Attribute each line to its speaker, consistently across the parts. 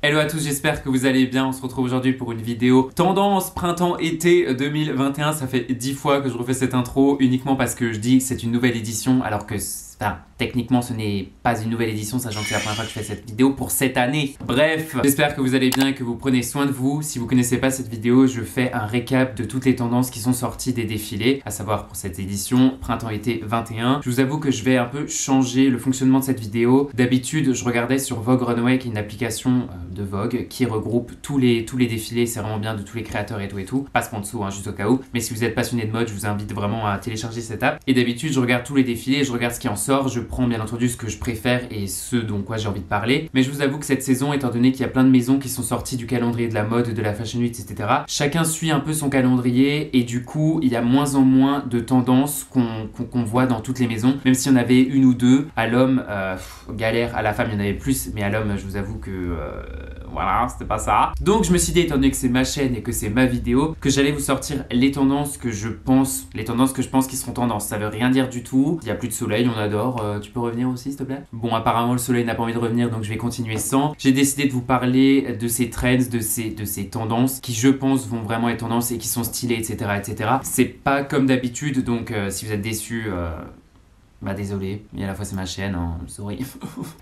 Speaker 1: Hello à tous, j'espère que vous allez bien. On se retrouve aujourd'hui pour une vidéo tendance printemps-été 2021. Ça fait 10 fois que je refais cette intro uniquement parce que je dis que c'est une nouvelle édition alors que techniquement ce n'est pas une nouvelle édition, sachant que c'est la première fois que je fais cette vidéo pour cette année. Bref, j'espère que vous allez bien et que vous prenez soin de vous. Si vous connaissez pas cette vidéo, je fais un récap de toutes les tendances qui sont sorties des défilés, à savoir pour cette édition printemps-été 21. Je vous avoue que je vais un peu changer le fonctionnement de cette vidéo. D'habitude, je regardais sur Vogue Runway, qui est une application de Vogue qui regroupe tous les défilés. C'est vraiment bien, de tous les créateurs et tout. Pas sponsor, juste au cas où. Mais si vous êtes passionné de mode, je vous invite vraiment à télécharger cette app. Et d'habitude, je regarde tous les défilés, je regarde ce qui en sort, je prends bien entendu ce que je préfère et ce dont quoi j'ai envie de parler. Mais je vous avoue que cette saison, étant donné qu'il y a plein de maisons qui sont sorties du calendrier de la mode, de la Fashion Week, etc., chacun suit un peu son calendrier et du coup, il y a moins en moins de tendances qu'on voit dans toutes les maisons. Même s'il y en avait une ou deux, à l'homme, galère, à la femme il y en avait plus, mais à l'homme, je vous avoue que voilà, c'était pas ça. Donc je me suis dit, étant donné que c'est ma chaîne et que c'est ma vidéo, que j'allais vous sortir les tendances que je pense qui seront tendances. Ça veut rien dire du tout. Il y a plus de soleil, on adore. Tu peux revenir aussi, s'il te plaît? Bon, apparemment le soleil n'a pas envie de revenir, donc je vais continuer sans. J'ai décidé de vous parler de ces trends, de ces tendances qui, je pense, vont vraiment être tendances et qui sont stylées, etc., etc. C'est pas comme d'habitude, donc si vous êtes déçus, bah désolé, mais à la fois c'est ma chaîne, hein, sorry.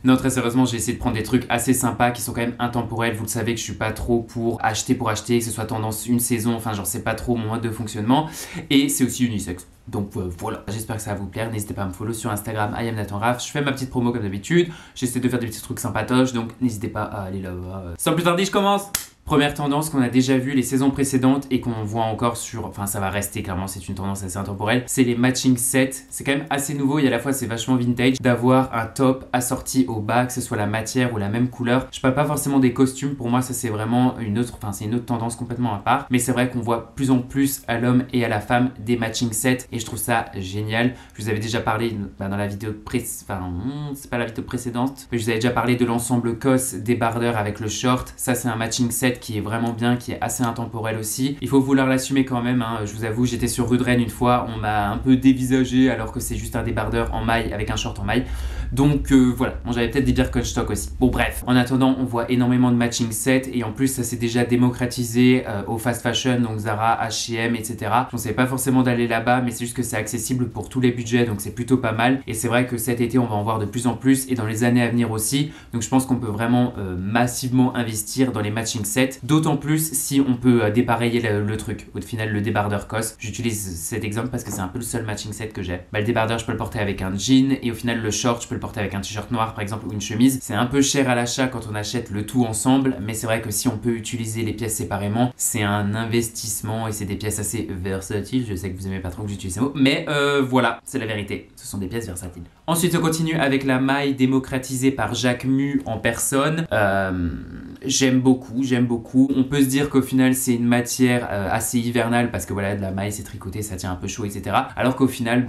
Speaker 1: Non, très sérieusement, j'ai essayé de prendre des trucs assez sympas qui sont quand même intemporels. Vous le savez que je suis pas trop pour acheter, que ce soit tendance une saison, enfin genre c'est pas trop mon mode de fonctionnement. Et c'est aussi unisexe. Donc voilà, j'espère que ça va vous plaire. N'hésitez pas à me follow sur Instagram, IamNathanRaf. Je fais ma petite promo comme d'habitude. J'essaie de faire des petits trucs sympatoches, donc n'hésitez pas à aller là-bas. Sans plus tarder, je commence. Première tendance qu'on a déjà vu les saisons précédentes et qu'on voit encore sur... Enfin, ça va rester clairement, c'est une tendance assez intemporelle. C'est les matching sets. C'est quand même assez nouveau et à la fois c'est vachement vintage d'avoir un top assorti au bas, que ce soit la matière ou la même couleur. Je parle pas forcément des costumes. Pour moi, ça c'est vraiment une autre... Enfin, c'est une autre tendance complètement à part. Mais c'est vrai qu'on voit plus en plus à l'homme et à la femme des matching sets et je trouve ça génial. Je vous avais déjà parlé dans la vidéo c'est pas la vidéo précédente, mais je vous avais déjà parlé de l'ensemble COS débardeur avec le short. Ça, c'est un matching set qui est vraiment bien, qui est assez intemporel aussi. Il faut vouloir l'assumer quand même, hein. Je vous avoue, j'étais sur Rue de Rennes une fois, on m'a un peu dévisagé alors que c'est juste un débardeur en maille avec un short en maille. Donc voilà, bon, j'avais peut-être des Birkenstock aussi. Bon bref, en attendant, on voit énormément de matching sets et en plus ça s'est déjà démocratisé au fast fashion, donc Zara, H&M, etc. Je ne conseille pas forcément d'aller là-bas, mais c'est juste que c'est accessible pour tous les budgets, donc c'est plutôt pas mal. Et c'est vrai que cet été, on va en voir de plus en plus et dans les années à venir aussi. Donc je pense qu'on peut vraiment massivement investir dans les matching sets. D'autant plus si on peut dépareiller le truc. Au final, le débardeur COS, j'utilise cet exemple parce que c'est un peu le seul matching set que j'ai. Bah, le débardeur, je peux le porter avec un jean et au final, le short, je peux le porter avec un t-shirt noir par exemple ou une chemise. C'est un peu cher à l'achat quand on achète le tout ensemble, mais c'est vrai que si on peut utiliser les pièces séparément, c'est un investissement et c'est des pièces assez versatiles. Je sais que vous aimez pas trop que j'utilise ces mots, mais voilà, c'est la vérité. Ce sont des pièces versatiles. Ensuite, on continue avec la maille démocratisée par Jacquemus en personne. J'aime beaucoup. On peut se dire qu'au final c'est une matière assez hivernale parce que voilà, de la maille c'est tricoté, ça tient un peu chaud, etc. Alors qu'au final,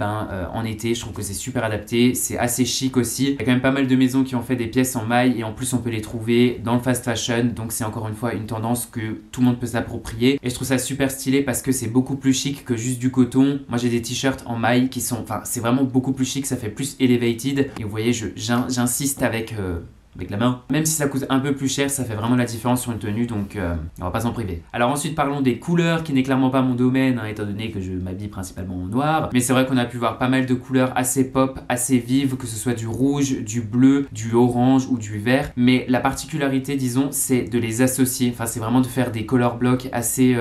Speaker 1: en été, je trouve que c'est super adapté, c'est assez chic aussi. Il y a quand même pas mal de maisons qui ont fait des pièces en maille et en plus on peut les trouver dans le fast fashion, donc c'est encore une fois une tendance que tout le monde peut s'approprier et je trouve ça super stylé parce que c'est beaucoup plus chic que juste du coton. Moi j'ai des t-shirts en maille qui sont, enfin c'est vraiment beaucoup plus chic, ça fait plus elevated et vous voyez, j'insiste avec la main. Même si ça coûte un peu plus cher, ça fait vraiment la différence sur une tenue, donc on va pas s'en priver. Alors ensuite, parlons des couleurs, qui n'est clairement pas mon domaine, hein, étant donné que je m'habille principalement en noir. Mais c'est vrai qu'on a pu voir pas mal de couleurs assez pop, assez vives, que ce soit du rouge, du bleu, du orange ou du vert. Mais la particularité, disons, c'est de les associer. Enfin, c'est vraiment de faire des color blocks assez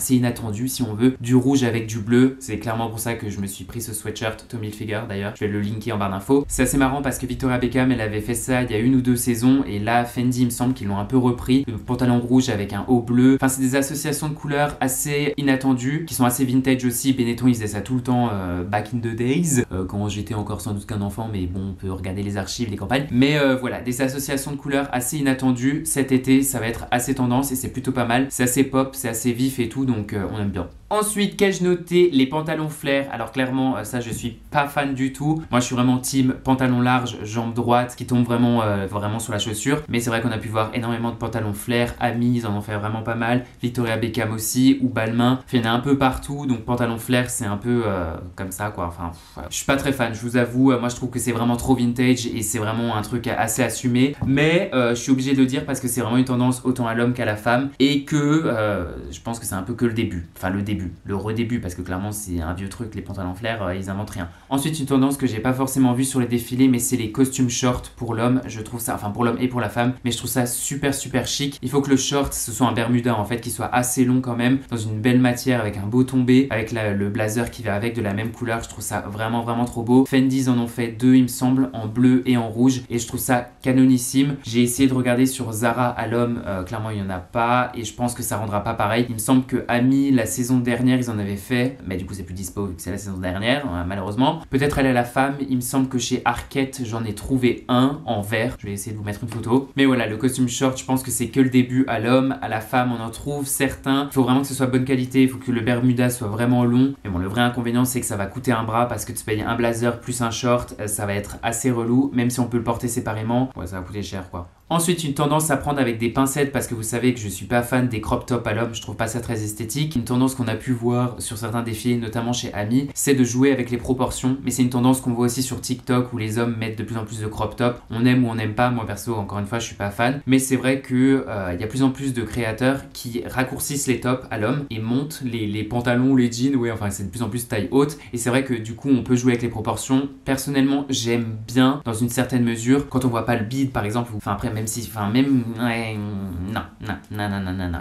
Speaker 1: inattendus, si on veut. Du rouge avec du bleu. C'est clairement pour ça que je me suis pris ce sweatshirt Tommy Hilfiger, d'ailleurs. Je vais le linker en barre d'infos. C'est assez marrant parce que Victoria Beckham, elle avait fait ça il y a une ou deux saisons et là Fendi il me semble qu'ils l'ont un peu repris, le pantalon rouge avec un haut bleu. Enfin c'est des associations de couleurs assez inattendues qui sont assez vintage aussi. Benetton il faisait ça tout le temps back in the days quand j'étais encore sans doute qu'un enfant, mais bon on peut regarder les archives, les campagnes, mais voilà, des associations de couleurs assez inattendues. Cet été ça va être assez tendance et c'est plutôt pas mal, c'est assez pop, c'est assez vif et tout, donc on aime bien. Ensuite, qu'ai-je noté? Les pantalons flair. Alors clairement, ça je suis pas fan du tout. Moi je suis vraiment team pantalon large, jambe droite, qui tombe vraiment, vraiment sur la chaussure. Mais c'est vrai qu'on a pu voir énormément de pantalons flair. Ami, ils en ont fait vraiment pas mal. Victoria Beckham aussi, ou Balmain. Il y en a un peu partout. Donc pantalon flair, c'est un peu comme ça quoi. Enfin, je suis pas très fan, je vous avoue. Moi je trouve que c'est vraiment trop vintage et c'est vraiment un truc assez assumé. Mais je suis obligé de le dire parce que c'est vraiment une tendance autant à l'homme qu'à la femme. Et que je pense que c'est un peu que le début. Enfin le début, le redébut, parce que clairement c'est un vieux truc, les pantalons flair, ils inventent rien. Ensuite, une tendance que j'ai pas forcément vue sur les défilés, mais c'est les costumes short pour l'homme. Je trouve ça, enfin pour l'homme et pour la femme, mais je trouve ça super chic. Il faut que le short, ce soit un bermuda en fait, qui soit assez long quand même, dans une belle matière, avec un beau tombé, avec le blazer qui va avec de la même couleur. Je trouve ça vraiment trop beau. Fendi en ont fait deux, il me semble, en bleu et en rouge, et je trouve ça canonissime. J'ai essayé de regarder sur Zara à l'homme, clairement il y en a pas, et je pense que ça rendra pas pareil. Il me semble que Ami, la saison dernière, ils en avaient fait, mais du coup c'est plus dispo vu que c'est la saison dernière, malheureusement. Peut-être elle est à la femme, il me semble que chez Arket j'en ai trouvé un en vert, je vais essayer de vous mettre une photo. Mais voilà, le costume short, je pense que c'est que le début. À l'homme, à la femme, on en trouve certains. Il faut vraiment que ce soit bonne qualité, il faut que le bermuda soit vraiment long. Mais bon, le vrai inconvénient c'est que ça va coûter un bras, parce que tu payes un blazer plus un short, ça va être assez relou, même si on peut le porter séparément, ouais, ça va coûter cher quoi. Ensuite, une tendance à prendre avec des pincettes, parce que vous savez que je suis pas fan des crop tops à l'homme, je trouve pas ça très esthétique. Une tendance qu'on a pu voir sur certains défilés, notamment chez Ami, c'est de jouer avec les proportions, mais c'est une tendance qu'on voit aussi sur TikTok où les hommes mettent de plus en plus de crop tops. On aime ou on n'aime pas, moi perso, encore une fois, je suis pas fan, mais c'est vrai que y a plus en plus de créateurs qui raccourcissent les tops à l'homme et montent les pantalons, les jeans, ouais, enfin c'est de plus en plus taille haute, et c'est vrai que du coup on peut jouer avec les proportions. Personnellement, j'aime bien dans une certaine mesure quand on voit pas le bide par exemple, enfin après même si, enfin même, ouais, non,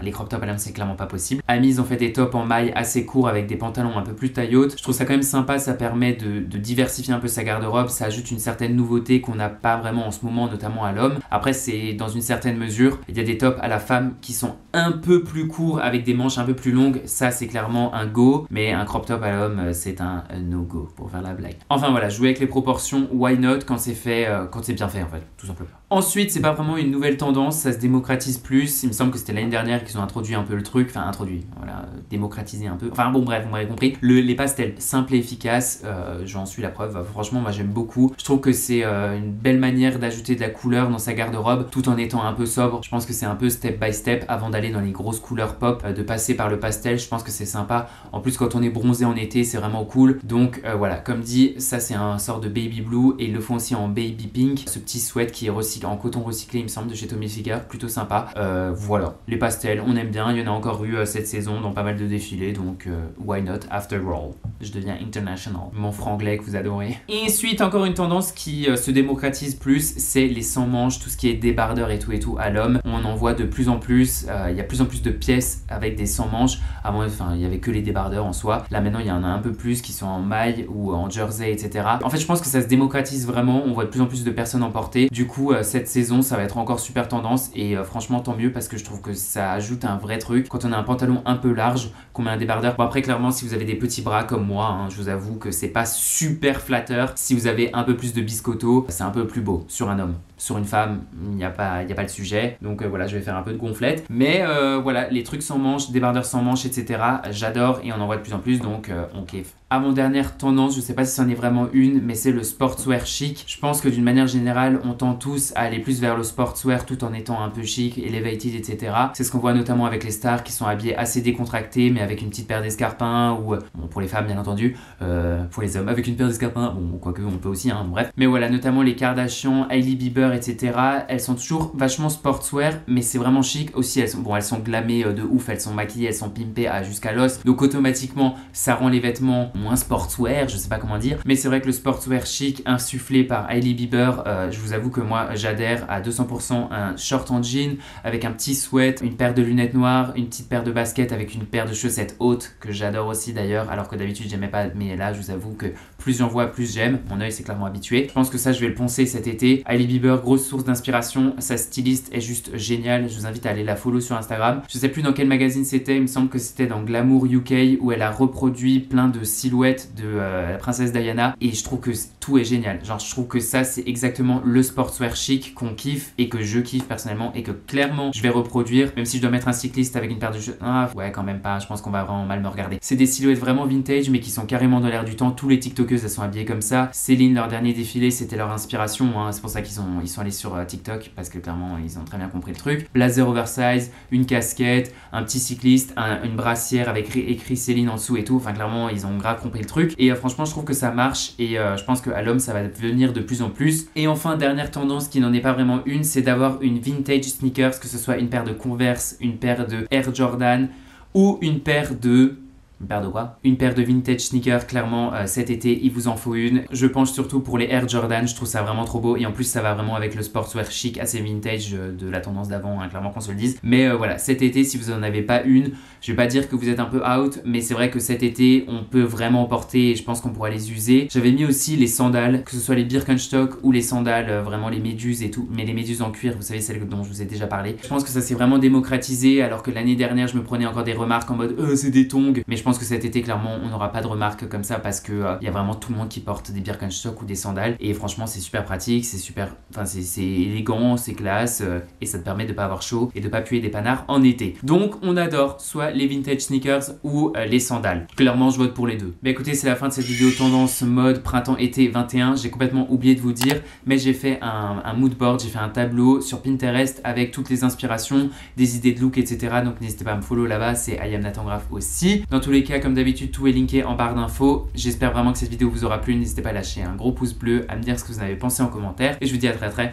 Speaker 1: les crop tops à l'homme c'est clairement pas possible. Ami, ils ont fait des tops en maille assez courts avec des pantalons un peu plus taille haute. Je trouve ça quand même sympa, ça permet de diversifier un peu sa garde-robe, ça ajoute une certaine nouveauté qu'on n'a pas vraiment en ce moment, notamment à l'homme. Après c'est dans une certaine mesure, il y a des tops à la femme qui sont un peu plus courts avec des manches un peu plus longues, ça c'est clairement un go, mais un crop top à l'homme c'est un no-go pour faire la blague. Enfin voilà, jouer avec les proportions, why not, quand c'est fait, quand c'est bien fait en fait, tout simplement. Ensuite, c'est pas vraiment une nouvelle tendance, ça se démocratise plus. Il me semble que c'était l'année dernière qu'ils ont introduit un peu le truc, enfin introduit, voilà, démocratisé un peu. Enfin bon bref, vous m'avez compris. Les pastels simples et efficaces, j'en suis la preuve. Franchement, moi j'aime beaucoup. Je trouve que c'est une belle manière d'ajouter de la couleur dans sa garde-robe, tout en étant un peu sobre. Je pense que c'est un peu step by step avant d'aller dans les grosses couleurs pop, de passer par le pastel. Je pense que c'est sympa. En plus, quand on est bronzé en été, c'est vraiment cool. Donc voilà, comme dit, ça c'est un sort de baby blue et ils le font aussi en baby pink. Ce petit sweat qui est recyclé en coton recyclé, il me semble, de chez Tommy Hilfiger, plutôt sympa. Voilà, les pastels, on aime bien, il y en a encore eu cette saison dans pas mal de défilés, donc why not after all. Je deviens international, mon franglais que vous adorez. Et ensuite, encore une tendance qui se démocratise plus, c'est les sans manches, tout ce qui est débardeur et tout à l'homme. On en voit de plus en plus, il y a plus en plus de pièces avec des sans manches. Avant, enfin, il y avait que les débardeurs en soi. Là maintenant, il y en a un peu plus qui sont en maille ou en jersey, etc. En fait, je pense que ça se démocratise vraiment, on voit de plus en plus de personnes en porter. Du coup, cette saison, ça va être encore super tendance et franchement tant mieux parce que je trouve que ça ajoute un vrai truc. Quand on a un pantalon un peu large, qu'on met un débardeur, bon après clairement si vous avez des petits bras comme moi, hein, je vous avoue que c'est pas super flatteur. Si vous avez un peu plus de biscotto, c'est un peu plus beau sur un homme. Sur une femme, il n'y a pas le sujet. Donc voilà, je vais faire un peu de gonflette. Mais voilà, les trucs sans manches, débardeurs sans manches, etc. J'adore et on en voit de plus en plus, donc on kiffe. Avant-dernière tendance, je sais pas si c'en est vraiment une, mais c'est le sportswear chic. Je pense que d'une manière générale, on tend tous à aller plus vers le sportswear tout en étant un peu chic, elevated, etc. C'est ce qu'on voit notamment avec les stars qui sont habillées assez décontractées, mais avec une petite paire d'escarpins, ou bon, pour les femmes bien entendu, pour les hommes avec une paire d'escarpins, bon quoique on peut aussi, hein, bref. Mais voilà, notamment les Kardashian, Hailey Bieber, etc. Elles sont toujours vachement sportswear, mais c'est vraiment chic aussi. Elles sont glamées de ouf, elles sont maquillées, elles sont pimpées jusqu'à l'os. Donc automatiquement, ça rend les vêtements moins sportswear, je sais pas comment dire, mais c'est vrai que le sportswear chic insufflé par Hailey Bieber, je vous avoue que moi j'adhère à 200%. Un short en jean avec un petit sweat, une paire de lunettes noires, une petite paire de baskets avec une paire de chaussettes hautes que j'adore aussi d'ailleurs, alors que d'habitude j'aimais pas, mais là je vous avoue que plus j'en vois plus j'aime, mon œil s'est clairement habitué. Je pense que ça je vais le poncer cet été. Hailey Bieber, grosse source d'inspiration. Sa styliste est juste géniale. Je vous invite à aller la follow sur Instagram. Je sais plus dans quel magazine c'était. Il me semble que c'était dans Glamour UK où elle a reproduit plein de silhouettes de la princesse Diana. Et je trouve que tout est génial. Genre, je trouve que ça, c'est exactement le sportswear chic qu'on kiffe et que je kiffe personnellement et que clairement, je vais reproduire. Même si je dois mettre un cycliste avec une paire de cheveux. Ah, ouais, quand même pas. Je pense qu'on va vraiment mal me regarder. C'est des silhouettes vraiment vintage, mais qui sont carrément dans l'air du temps. Tous les TikTokeuses, elles sont habillées comme ça. Céline, leur dernier défilé, c'était leur inspiration. Hein. C'est pour ça qu'ils sont allés sur TikTok, parce que clairement, ils ont très bien compris le truc. Blazer oversize, une casquette, un petit cycliste, une brassière avec écrit Céline en dessous et tout. Enfin, clairement, ils ont grave compris le truc. Et franchement, je trouve que ça marche. Et je pense qu'à l'homme, ça va venir de plus en plus. Et enfin, dernière tendance qui n'en est pas vraiment une, c'est d'avoir une vintage sneakers, que ce soit une paire de Converse, une paire de Air Jordan ou une paire de... Une paire de quoi? Une paire de vintage sneakers, clairement cet été il vous en faut une. Je penche surtout pour les Air Jordan, je trouve ça vraiment trop beau et en plus ça va vraiment avec le sportswear chic assez vintage de la tendance d'avant, hein, clairement qu'on se le dise. Mais voilà, cet été si vous en avez pas une, je vais pas dire que vous êtes un peu out, mais c'est vrai que cet été on peut vraiment porter et je pense qu'on pourra les user. J'avais mis aussi les sandales, que ce soit les Birkenstock ou les sandales, vraiment les méduses et tout, mais les méduses en cuir, vous savez celles dont je vous ai déjà parlé. Je pense que ça s'est vraiment démocratisé alors que l'année dernière je me prenais encore des remarques en mode c'est des tongs, mais je pense que cet été clairement on n'aura pas de remarques comme ça parce que y a vraiment tout le monde qui porte des Birkenstock ou des sandales et franchement c'est super pratique, c'est super, enfin c'est élégant, c'est classe et ça te permet de pas avoir chaud et de pas puer des panards en été. Donc on adore soit les vintage sneakers ou les sandales. Clairement je vote pour les deux. Bah écoutez, c'est la fin de cette vidéo tendance mode printemps-été 21. J'ai complètement oublié de vous dire, mais j'ai fait un mood board, j'ai fait un tableau sur Pinterest avec toutes les inspirations, des idées de look, etc. Donc n'hésitez pas à me follow là-bas, c'est I am Nathan Graff aussi. Dans tous les cas, comme d'habitude, tout est linké en barre d'infos. J'espère vraiment que cette vidéo vous aura plu. N'hésitez pas à lâcher un gros pouce bleu, à me dire ce que vous en avez pensé en commentaire. Et je vous dis à très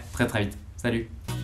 Speaker 1: vite. Salut!